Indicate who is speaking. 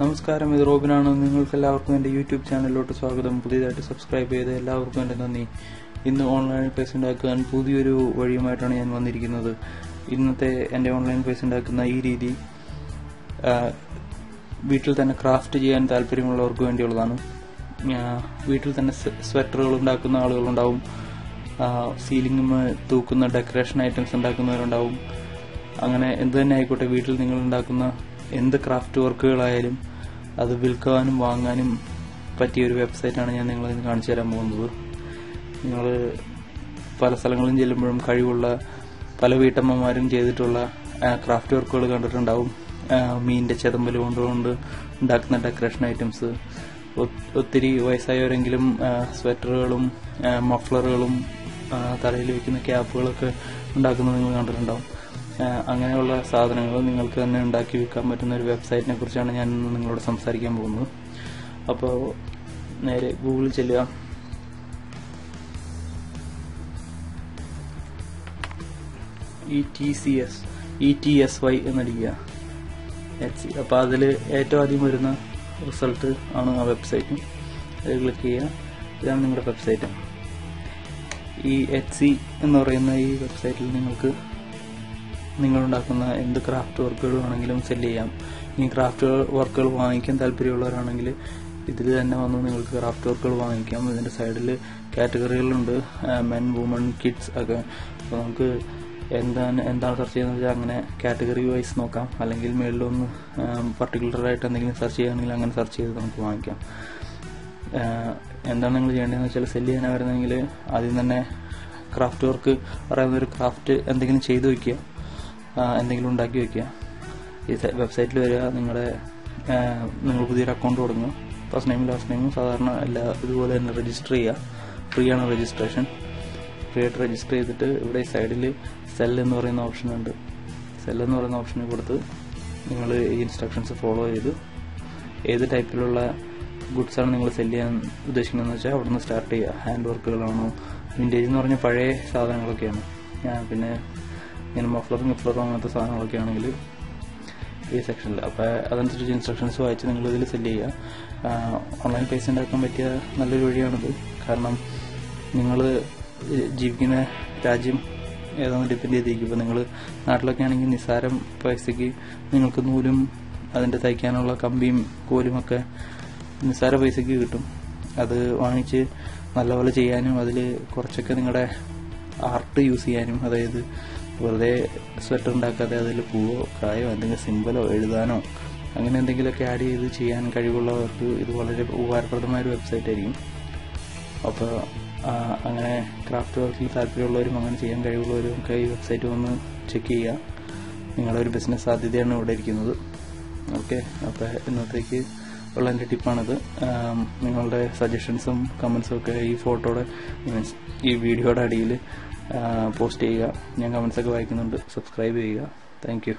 Speaker 1: നമസ്കാരം, ഇത് റോബിനാണ്. നിങ്ങൾക്ക് എല്ലാവർക്കും എൻ്റെ യൂട്യൂബ് ചാനലിലോട്ട് സ്വാഗതം. പുതിയതായിട്ട് സബ്സ്ക്രൈബ് ചെയ്ത് എല്ലാവർക്കും എൻ്റെ നന്ദി. ഇന്ന് ഓൺലൈൻ പേജ് ഉണ്ടാക്കാൻ പുതിയൊരു വഴിയുമായിട്ടാണ് ഞാൻ വന്നിരിക്കുന്നത്. ഇന്നത്തെ എൻ്റെ ഓൺലൈൻ പേജ് ഉണ്ടാക്കുന്ന ഈ രീതി വീട്ടിൽ തന്നെ ക്രാഫ്റ്റ് ചെയ്യാൻ താല്പര്യമുള്ളവർക്ക് വേണ്ടിയുള്ളതാണ്. വീട്ടിൽ തന്നെ സ്വെറ്ററുകൾ ഉണ്ടാക്കുന്ന ആളുകളുണ്ടാവും, സീലിംഗ് തൂക്കുന്ന ഡെക്കറേഷൻ ഐറ്റംസ് ഉണ്ടാക്കുന്നവരുണ്ടാവും. അങ്ങനെ എന്ത് തന്നെ ആയിക്കോട്ടെ, വീട്ടിൽ നിങ്ങൾ ഉണ്ടാക്കുന്ന എന്ത് ക്രാഫ്റ്റ് വർക്കുകളായാലും അത് വിൽക്കാനും വാങ്ങാനും പറ്റിയ ഒരു വെബ്സൈറ്റാണ് ഞാൻ നിങ്ങളെ കാണിച്ചു തരാൻ പോകുന്നത്. നിങ്ങൾ പല സ്ഥലങ്ങളിലും ചെല്ലുമ്പോഴും കഴിവുള്ള പല വീട്ടമ്മമാരും ചെയ്തിട്ടുള്ള ക്രാഫ്റ്റ് വർക്കുകൾ കണ്ടിട്ടുണ്ടാവും. മീനിന്റെ ചെതമ്പൽ കൊണ്ടുകൊണ്ട് ഉണ്ടാക്കുന്ന ഡെക്കറേഷൻ ഐറ്റംസ്, ഒത്തിരി വയസ്സായവരെങ്കിലും സ്വെറ്ററുകളും മഫ്ലറുകളും തലയിൽ വയ്ക്കുന്ന ക്യാപ്പുകളൊക്കെ ഉണ്ടാക്കുന്നത് നിങ്ങൾ കണ്ടിട്ടുണ്ടാവും. അങ്ങനെയുള്ള സാധനങ്ങൾ നിങ്ങൾക്ക് തന്നെ ഉണ്ടാക്കി വിൽക്കാൻ പറ്റുന്ന ഒരു വെബ്സൈറ്റിനെ കുറിച്ചാണ് ഞാൻ ഇന്ന് നിങ്ങളോട് സംസാരിക്കാൻ പോകുന്നത്. അപ്പോൾ നേരെ ഗൂഗിളിൽ ചെല്ലുക. ETSY എന്നടിക്കുക, അപ്പോൾ അതിൽ ഏറ്റവും ആദ്യം വരുന്ന റിസൾട്ട് ആണ് ആ വെബ്സൈറ്റ്. അത് ക്ലിക്ക് ചെയ്യുക. ഇതാണ് നിങ്ങളുടെ വെബ്സൈറ്റ്. ഈ Etsy എന്ന് പറയുന്ന ഈ വെബ്സൈറ്റിൽ നിങ്ങൾക്ക് നിങ്ങളുണ്ടാക്കുന്ന എന്ത് ക്രാഫ്റ്റ് വർക്കുകൾ വേണമെങ്കിലും സെല് ചെയ്യാം. ഈ ക്രാഫ്റ്റ് വർക്കുകൾ വാങ്ങിക്കാൻ താല്പര്യമുള്ളവരാണെങ്കിൽ ഇതിൽ തന്നെ വന്ന് നിങ്ങൾക്ക് ക്രാഫ്റ്റ് വർക്കുകൾ വാങ്ങിക്കാം. ഇതിൻ്റെ സൈഡിൽ കാറ്റഗറികളുണ്ട്, മെൻ, വുമൺ, കിഡ്സ് ഒക്കെ. അപ്പോൾ നമുക്ക് എന്താണ് സെർച്ച് ചെയ്യുന്നത് വെച്ചാൽ അങ്ങനെ കാറ്റഗറി വൈസ് നോക്കാം. അല്ലെങ്കിൽ മേളിലൊന്ന് പർട്ടിക്കുലറായിട്ട് എന്തെങ്കിലും സെർച്ച് ചെയ്യുകയാണെങ്കിൽ അങ്ങനെ സെർച്ച് ചെയ്ത് നമുക്ക് വാങ്ങിക്കാം. എന്താണ് നിങ്ങൾ ചെയ്യേണ്ടതെന്ന് വെച്ചാൽ, സെല് ചെയ്യാനാണ് വരുന്നതെങ്കിൽ ആദ്യം തന്നെ ക്രാഫ്റ്റ് വർക്ക് പറയുന്ന ഒരു ക്രാഫ്റ്റ് എന്തെങ്കിലും ചെയ്ത് വയ്ക്കുക, എന്തെങ്കിലും ഉണ്ടാക്കി വയ്ക്കുക. ഈ വെബ്സൈറ്റിൽ വരിക, നിങ്ങൾ പുതിയൊരു അക്കൗണ്ട് തുടങ്ങുക. ഫസ്റ്റ് നെയിമും ലാസ്റ്റ് നെയിമും സാധാരണ എല്ലാ ഇതുപോലെ തന്നെ രജിസ്റ്റർ ചെയ്യുക. ഫ്രീ ആണ് രജിസ്ട്രേഷൻ. ഫ്രീ ആയിട്ട് രജിസ്റ്റർ ചെയ്തിട്ട് ഇവിടെ സൈഡിൽ സെൽ എന്ന് പറയുന്ന ഓപ്ഷൻ ഉണ്ട്. സെൽ എന്ന് പറയുന്ന ഓപ്ഷനിൽ കൊടുത്ത് നിങ്ങൾ ഈ ഇൻസ്ട്രക്ഷൻസ് ഫോളോ ചെയ്ത് ഏത് ടൈപ്പിലുള്ള ഗുഡ്സാണ് നിങ്ങൾ സെല് ചെയ്യാൻ ഉദ്ദേശിക്കുന്നതെന്ന് വെച്ചാൽ അവിടെ നിന്ന് സ്റ്റാർട്ട് ചെയ്യുക. ഹാൻഡ് വർക്കുകളാണോ, വിൻറ്റേജ് എന്ന് പറഞ്ഞാൽ പഴയ സാധനങ്ങളൊക്കെയാണ്, പിന്നെ ഇങ്ങനെ മഫ്ലറും അങ്ങനത്തെ സാധനങ്ങളൊക്കെ ആണെങ്കിൽ ഈ സെക്ഷനിൽ. അപ്പോൾ അതനുസരിച്ച് ഇൻസ്ട്രക്ഷൻസ് വായിച്ച് നിങ്ങൾ ഇതിൽ സെല് ചെയ്യുക. ഓൺലൈൻ പൈസ ഉണ്ടാക്കാൻ പറ്റിയ നല്ലൊരു വഴിയാണിത്. കാരണം നിങ്ങൾ ജീവിക്കുന്ന രാജ്യം ഏതാണെന്ന് ഡിപ്പെൻഡ് ചെയ്തിരിക്കും. ഇപ്പോൾ നിങ്ങൾ നാട്ടിലൊക്കെ ആണെങ്കിൽ നിസ്സാരം പൈസയ്ക്ക് നിങ്ങൾക്ക് നൂലും അതിൻ്റെ തയ്ക്കാനുള്ള കമ്പിയും കോലുമൊക്കെ നിസ്സാര പൈസയ്ക്ക് കിട്ടും. അത് വാങ്ങിച്ച് നല്ലപോലെ ചെയ്യാനും അതിൽ കുറച്ചൊക്കെ നിങ്ങളുടെ ആർട്ട് യൂസ് ചെയ്യാനും, അതായത് വെറുതെ സ്വെറ്റർ ഉണ്ടാക്കാതെ അതിൽ പൂവോ കായോ എന്തെങ്കിലും സിമ്പലോ എഴുതാനോ അങ്ങനെ എന്തെങ്കിലുമൊക്കെ ആഡ് ചെയ്ത് ചെയ്യാൻ കഴിവുള്ളവർക്ക് ഇത് വളരെ ഉപകാരപ്രദമായ ഒരു വെബ്സൈറ്റ് ആയിരിക്കും. അപ്പോൾ അങ്ങനെ ക്രാഫ്റ്റ് വർക്കിൽ താല്പര്യമുള്ളവരും അങ്ങനെ ചെയ്യാൻ കഴിവുള്ളവരും ഒക്കെ ഈ വെബ്സൈറ്റ് വന്ന് ചെക്ക് ചെയ്യുക. നിങ്ങളുടെ ഒരു ബിസിനസ് സാധ്യതയാണ് ഇവിടെ ഇരിക്കുന്നത്. ഓക്കെ, അപ്പോൾ ഇന്നത്തേക്ക് ഉള്ള എൻ്റെ ടിപ്പാണിത്. നിങ്ങളുടെ സജഷൻസും കമൻസും ഒക്കെ ഈ ഫോട്ടോയുടെ മീൻസ് ഈ വീഡിയോയുടെ അടിയിൽ പോസ്റ്റ് ചെയ്യുക. ഞാൻ കമൻസൊക്കെ വായിക്കുന്നുണ്ട്. സബ്സ്ക്രൈബ് ചെയ്യുക. Thank you.